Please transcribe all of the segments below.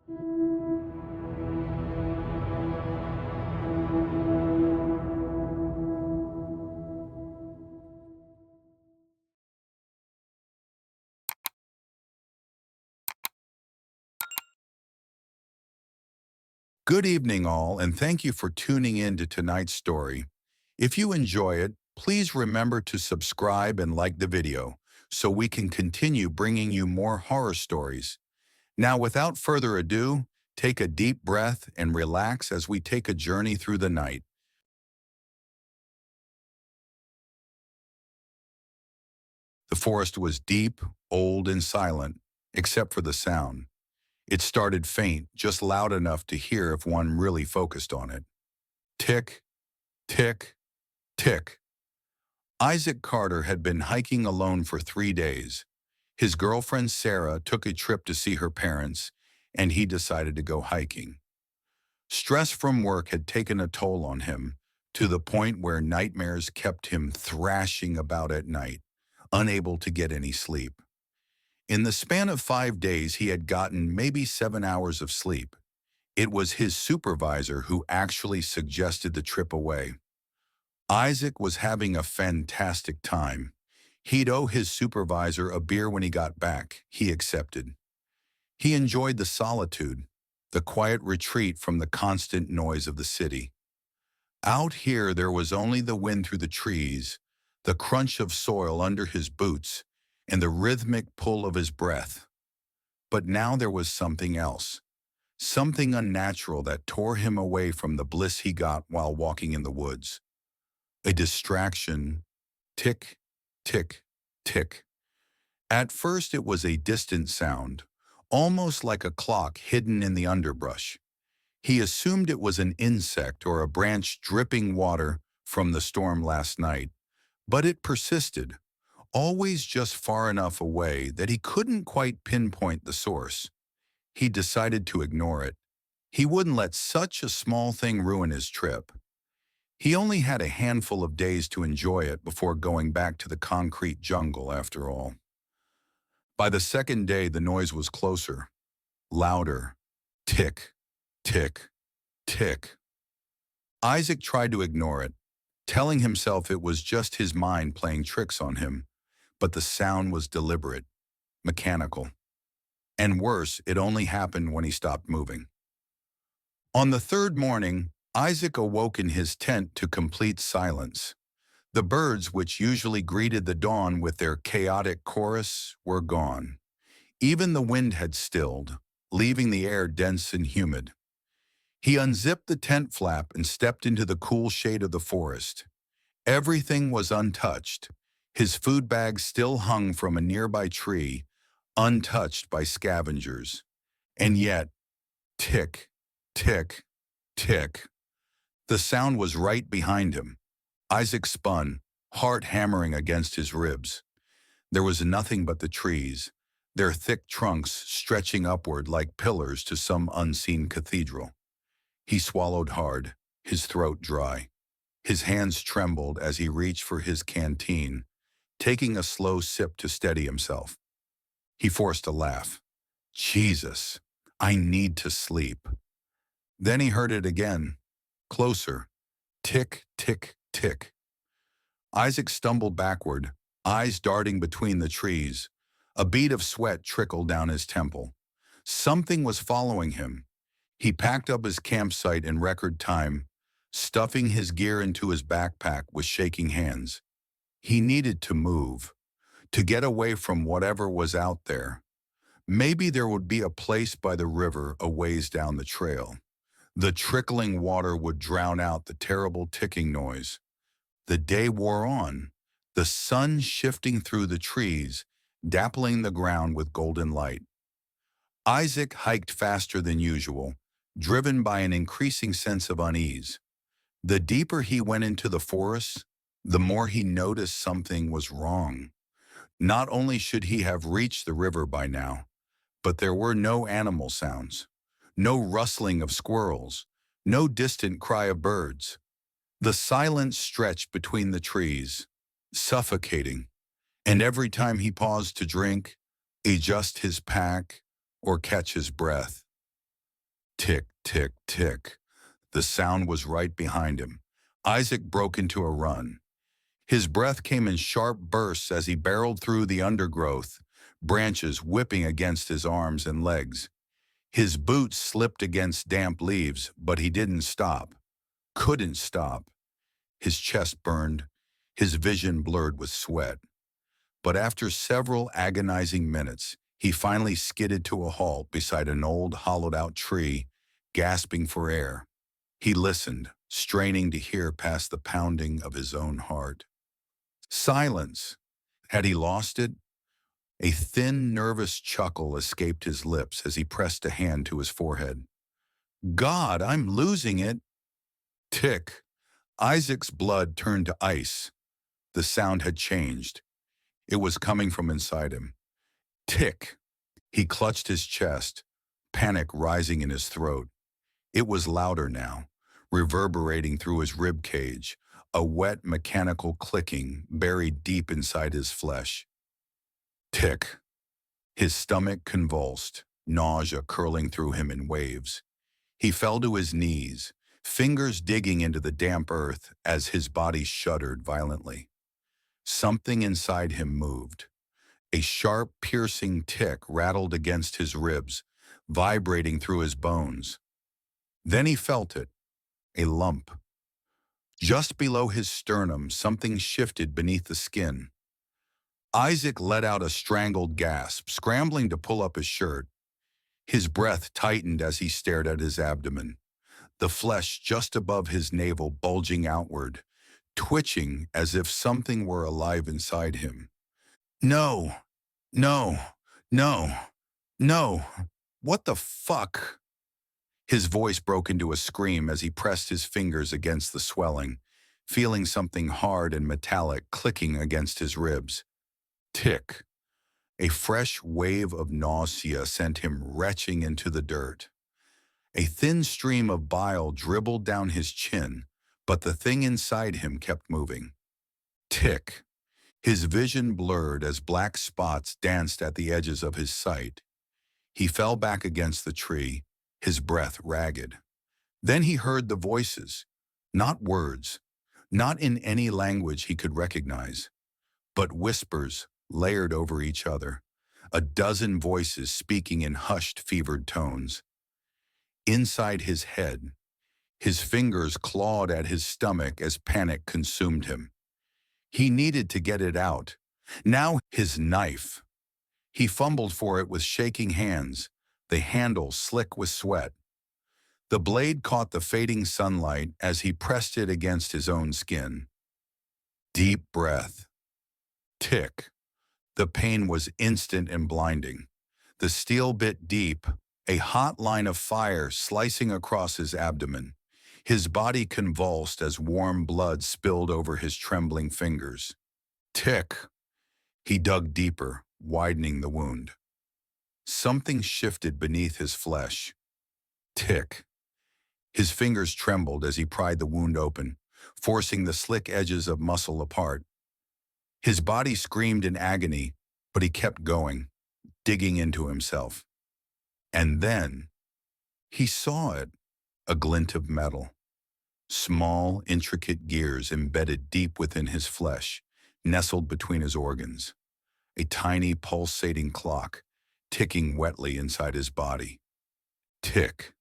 Good evening, all, and thank you for tuning in to tonight's story. If you enjoy it, please remember to subscribe and like the video so we can continue bringing you more horror stories. Now, without further ado, take a deep breath and relax as we take a journey through the night. The forest was deep, old, and silent, except for the sound. It started faint, just loud enough to hear if one really focused on it. Tick, tick, tick. Isaac Carter had been hiking alone for 3 days. His girlfriend Sarah took a trip to see her parents, and he decided to go hiking. Stress from work had taken a toll on him, to the point where nightmares kept him thrashing about at night, unable to get any sleep. In the span of 5 days, he had gotten maybe 7 hours of sleep. It was his supervisor who actually suggested the trip away. Isaac was having a fantastic time. He'd owe his supervisor a beer when he got back. He accepted. He enjoyed the solitude, the quiet retreat from the constant noise of the city. Out here, there was only the wind through the trees, the crunch of soil under his boots, and the rhythmic pull of his breath. But now there was something else, something unnatural that tore him away from the bliss he got while walking in the woods. A distraction. Tick, tick, tick. At first it was a distant sound, almost like a clock hidden in the underbrush. He assumed it was an insect or a branch dripping water from the storm last night, but it persisted, always just far enough away that he couldn't quite pinpoint the source. He decided to ignore it. He wouldn't let such a small thing ruin his trip. He only had a handful of days to enjoy it before going back to the concrete jungle after all. By the second day, the noise was closer, louder. Tick, tick, tick. Isaac tried to ignore it, telling himself it was just his mind playing tricks on him, but the sound was deliberate, mechanical. And worse, it only happened when he stopped moving. On the third morning, Isaac awoke in his tent to complete silence. The birds, which usually greeted the dawn with their chaotic chorus, were gone. Even the wind had stilled, leaving the air dense and humid. He unzipped the tent flap and stepped into the cool shade of the forest. Everything was untouched. His food bag still hung from a nearby tree, untouched by scavengers. And yet, tick, tick, tick. The sound was right behind him. Isaac spun, heart hammering against his ribs. There was nothing but the trees, their thick trunks stretching upward like pillars to some unseen cathedral. He swallowed hard, his throat dry. His hands trembled as he reached for his canteen, taking a slow sip to steady himself. He forced a laugh. Jesus, I need to sleep. Then he heard it again, closer. Tick, tick, tick. Isaac stumbled backward, eyes darting between the trees. A bead of sweat trickled down his temple. Something was following him. He packed up his campsite in record time, stuffing his gear into his backpack with shaking hands. He needed to move, to get away from whatever was out there. Maybe there would be a place by the river a ways down the trail. The trickling water would drown out the terrible ticking noise. The day wore on, the sun shifting through the trees, dappling the ground with golden light. Isaac hiked faster than usual, driven by an increasing sense of unease. The deeper he went into the forest, the more he noticed something was wrong. Not only should he have reached the river by now, but there were no animal sounds, no rustling of squirrels, no distant cry of birds. The silence stretched between the trees, suffocating, and every time he paused to drink, adjust his pack, or catch his breath, Tick, tick, tick. The sound was right behind him. Isaac broke into a run. His breath came in sharp bursts as he barreled through the undergrowth, branches whipping against his arms and legs. His boots slipped against damp leaves, but he didn't stop. Couldn't stop. His chest burned, his vision blurred with sweat. But after several agonizing minutes, he finally skidded to a halt beside an old hollowed-out tree, gasping for air. He listened, straining to hear past the pounding of his own heart. Silence. Had he lost it? A thin, nervous chuckle escaped his lips as he pressed a hand to his forehead. God, I'm losing it. Tick. Isaac's blood turned to ice. The sound had changed. It was coming from inside him. Tick. He clutched his chest, panic rising in his throat. It was louder now, reverberating through his rib cage, a wet mechanical clicking buried deep inside his flesh. Tick. His stomach convulsed, nausea curling through him in waves. He fell to his knees, fingers digging into the damp earth as his body shuddered violently. Something inside him moved. A sharp, piercing tick rattled against his ribs, vibrating through his bones. Then he felt it, a lump. Just below his sternum, something shifted beneath the skin. Isaac let out a strangled gasp, scrambling to pull up his shirt. His breath tightened as he stared at his abdomen, the flesh just above his navel bulging outward, twitching as if something were alive inside him. No, no, no, no. What the fuck? His voice broke into a scream as he pressed his fingers against the swelling, feeling something hard and metallic clicking against his ribs. Tick. A fresh wave of nausea sent him retching into the dirt. A thin stream of bile dribbled down his chin, but the thing inside him kept moving. Tick. His vision blurred as black spots danced at the edges of his sight. He fell back against the tree, his breath ragged. Then he heard the voices, not words, not in any language he could recognize, but whispers layered over each other, a dozen voices speaking in hushed, fevered tones. Inside his head, his fingers clawed at his stomach as panic consumed him. He needed to get it out. Now his knife. He fumbled for it with shaking hands, the handle slick with sweat. The blade caught the fading sunlight as he pressed it against his own skin. Deep breath. Tick. The pain was instant and blinding. The steel bit deep, a hot line of fire slicing across his abdomen. His body convulsed as warm blood spilled over his trembling fingers. Tick. He dug deeper, widening the wound. Something shifted beneath his flesh. Tick. His fingers trembled as he pried the wound open, forcing the slick edges of muscle apart. His body screamed in agony, but he kept going, digging into himself. And then he saw it, a glint of metal. Small, intricate gears embedded deep within his flesh, nestled between his organs. A tiny, pulsating clock, ticking wetly inside his body. Tick.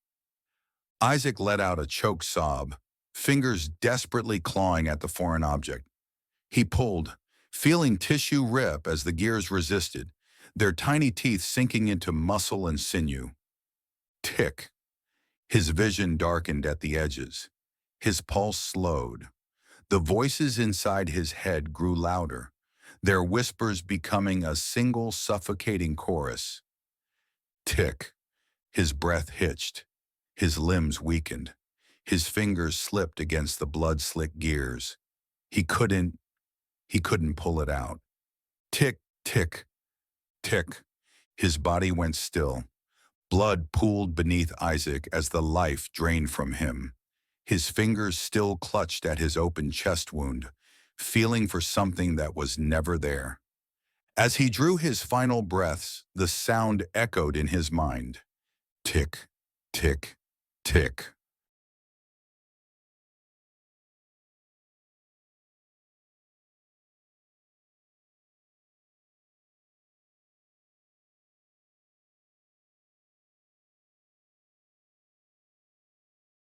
Isaac let out a choked sob, fingers desperately clawing at the foreign object. He pulled, feeling tissue rip as the gears resisted, their tiny teeth sinking into muscle and sinew. Tick. His vision darkened at the edges. His pulse slowed. The voices inside his head grew louder, their whispers becoming a single suffocating chorus. Tick. His breath hitched. His limbs weakened. His fingers slipped against the blood-slick gears. He couldn't pull it out. Tick, tick, tick. His body went still. Blood pooled beneath Isaac as the life drained from him. His fingers still clutched at his open chest wound, feeling for something that was never there. As he drew his final breaths, the sound echoed in his mind. Tick, tick, Tick.